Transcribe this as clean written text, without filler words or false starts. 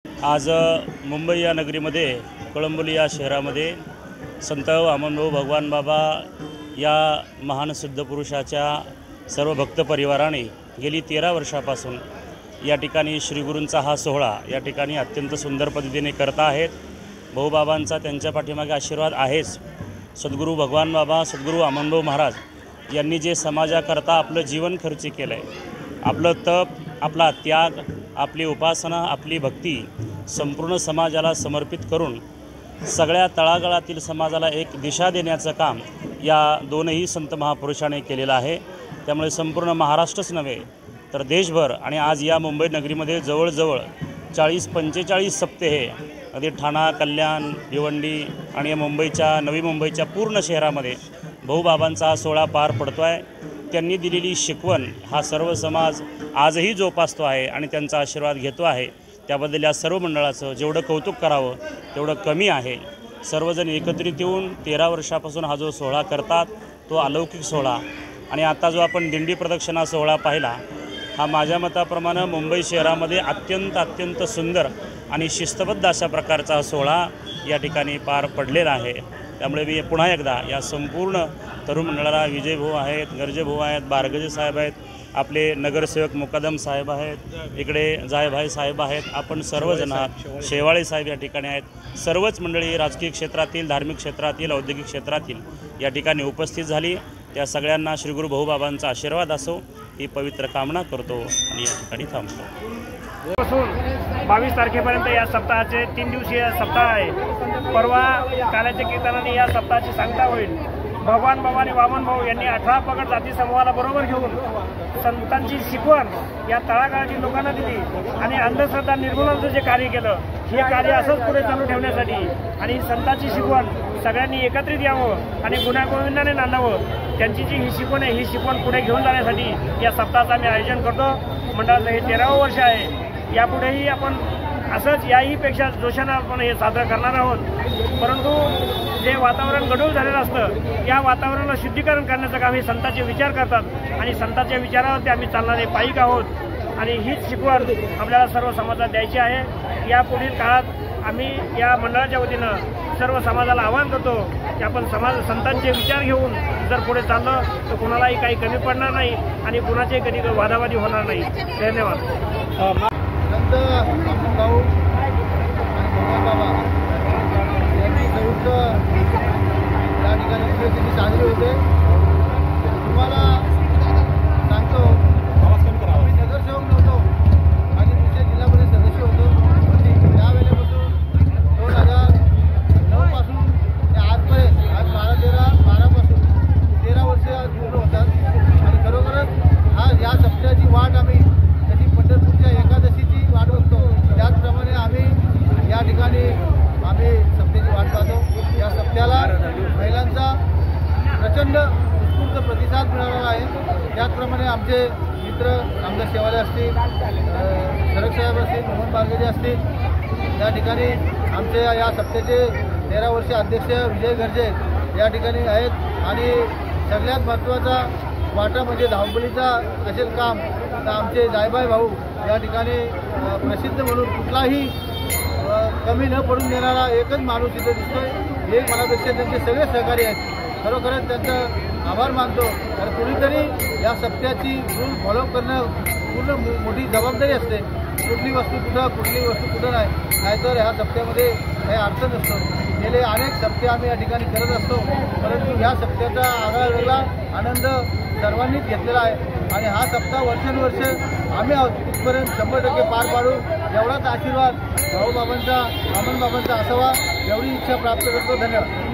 आज मुंबई या नगरीमध्ये कळंबोली या शहरामध्ये संत वामनभाऊ भगवान बाबा या महान सिद्धपुरुषाच्या सर्व भक्त परिवाराने गेली 13 वर्षापासून या ठिकाणी श्रीगुरूंचा हा सोहळा या ठिकाणी अत्यंत सुंदर पद्धतीने करता आहेत। भाऊबाबांचा त्यांच्या पाठीमागे आशीर्वाद आहेच। सद्गुरू भगवान बाबा सद्गुरू वामनभाऊ महाराज यांनी जे समाजाकरता आपलं जीवन खर्ची केलं आहे, आपलं तप, आपला त्याग, आपली उपासना, आपली भक्ती संपूर्ण समाजाला समर्पित करून सगळ्या तळागाळातील समाजाला एक दिशा देण्याचं काम या दोनही संत महापुरुषांनी केलेलं आहे। त्यामुळे संपूर्ण महाराष्ट्रच नव्हे तर देशभर आणि आज या मुंबई नगरीमध्ये जवळजवळ 40-45 सप्ते हे अगदी ठाणा, कल्याण, भिवंडी आणि नवी मुंबईच्या पूर्ण शहरामध्ये भाऊबाबांचा हा सोहळा पार पडतो आहे। त्यांनी दिलेली शिकवण हा सर्व समाज आजही जोपासतो आहे आणि त्यांचा आशीर्वाद घेतो आहे। त्याबद्दल या सर्व मंडळाचं जेवढं कौतुक करावं तेवढं कमी आहे। सर्वजण एकत्रित येऊन 13 वर्षापासून हा जो सोहळा करतात तो अलौकिक सोहळा आणि आता जो आपण दिंडी प्रदक्षिणा सोहळा पाहिला, हा माझ्या मताप्रमाणे मुंबई शहरामध्ये अत्यंत सुंदर आणि शिस्तबद्ध अशा प्रकारचा हा सोहळा या ठिकाणी पार पडलेला आहे। त्यामुळे मी पुन्हा एकदा या संपूर्ण तरुण मंडळाला विजय भाऊ आहेत, गर्जे भाऊ आहेत, बारगजे साहेब आहेत, आपले नगरसेवक मुकादम साहेब आहेत, इकडे जायभाई साहेब आहेत, आपण सर्वजण शेवाळे साहेब या ठिकाणी आहेत, सर्वच मंडळी राजकीय क्षेत्रातील, धार्मिक क्षेत्रातील, औद्योगिक क्षेत्रातील या ठिकाणी उपस्थित झाली। त्या सगळ्यांना श्री गुरु भाऊबाबांचा आशीर्वाद असो ही पवित्र कामना करतो आणि या ठिकाणी थांबतो। 22 तारखेपर्यंत या सप्ताहाचे 3 दिवसीय सप्ताह आहे। परवा काल्याच्या कीर्तनाने या सप्ताहाची सांगता होईल। भगवान बाबा आणि वामन भाऊ यांनी 18 पगड जाती समूहाला बरोबर घेऊन संतांची शिकवण या तळागाळातील लोकांना दिली आणि अंधश्रद्धा निर्मूलनाचं जे कार्य केलं, हे कार्य असंच पुढे चालू ठेवण्यासाठी आणि संतांची शिकवण सगळ्यांनी एकत्रित यावं आणि गुण्यागोविंदाने नांदावं, त्यांची जी ही शिकवण आहे ही शिकवण पुढे घेऊन जाण्यासाठी या सप्ताहाचं आम्ही आयोजन करतो। मंडळाचं हे 13वं वर्ष आहे। यापुढेही आपण असंच याहीपेक्षा जोशानं आपण हे साजरं करणार आहोत। परंतु जे वातावरण गढूळ झालेलं असतं या वातावरणाला शुद्धीकरण करण्याचं काम हे संतांचे विचार करतात आणि संतांच्या विचारावरती आम्ही चालणारे पाईक आहोत आणि हीच शिकवण आपल्याला सर्व समाजात द्यायची आहे। यापुढील काळात आम्ही या मंडळाच्या वतीनं सर्व समाजाला आवाहन करतो की आपण संतांचे विचार घेऊन जर पुढे चाललं तर कुणालाही काही कमी पडणार नाही आणि कुणाचे कधी वादावादी होणार नाही। धन्यवाद। संत वामनभाऊ आणि भगवान बाबा यांची संयुक्त या ठिकाणी उपस्थिती साजरी होते। तुम्हाला सांगतो, आम्ही नगरसेवक नव्हतो आणि दुसरे जिल्हा परिषद सदस्य होतो। त्यावेळेपासून 2009 पासून ते आजपर्यंत आज 12-13 13 वर्ष पूर्ण होतात आणि खरोखरच हा या सप्त्याची वाट आम्ही तशी पंढरपूरच्या एकादशीची वाट बघतो, त्याचप्रमाणे आम्ही या ठिकाणी सप्त्याची वाट पाहतो। या सप्त्याला महिलांचा प्रचंड उत्स्फूर्त प्रतिसाद मिळालेला आहे। त्याचप्रमाणे आमचे मित्र रामदास शेवाळे असतील, शरद साहेब असतील, मोहन बारगजे असतील, या ठिकाणी आमचे या सप्त्याचे 13 वर्ष अध्यक्ष विजय गर्जे या ठिकाणी आहेत आणि सगळ्यात महत्त्वाचा वाटा म्हणजे धावपळीचा असेल काम तर आमचे जायभाई भाऊ या ठिकाणी प्रसिद्ध म्हणून कुठलाही कमी न पडून देणारा एकच माणूस इथं दिसतोय। एक मनापेक्षा त्यांचे सगळे सहकारी आहेत। खरोखरच त्यांचं आभार मानतो। आणि कुणीतरी या सप्त्याची रूल फॉलो करणं पूर्ण मोठी जबाबदारी असते। कुठली वस्तू कुठं नाही, नाहीतर ह्या सप्त्यामध्ये काही अर्थ नसतो। गेले अनेक सप्ते आम्ही या ठिकाणी करत असतो, परंतु ह्या सप्त्याचा आगळा वेगळा आनंद सर्वांनीच घेतलेला आहे आणि हा सप्ताह वर्षानुवर्ष आम्ही तिथपर्यंत 100% पार पाडू एवढाच आशीर्वाद भाऊबाबांचा वामनबाबांचा असावा एवढी इच्छा प्राप्त करतो। धन्यवाद।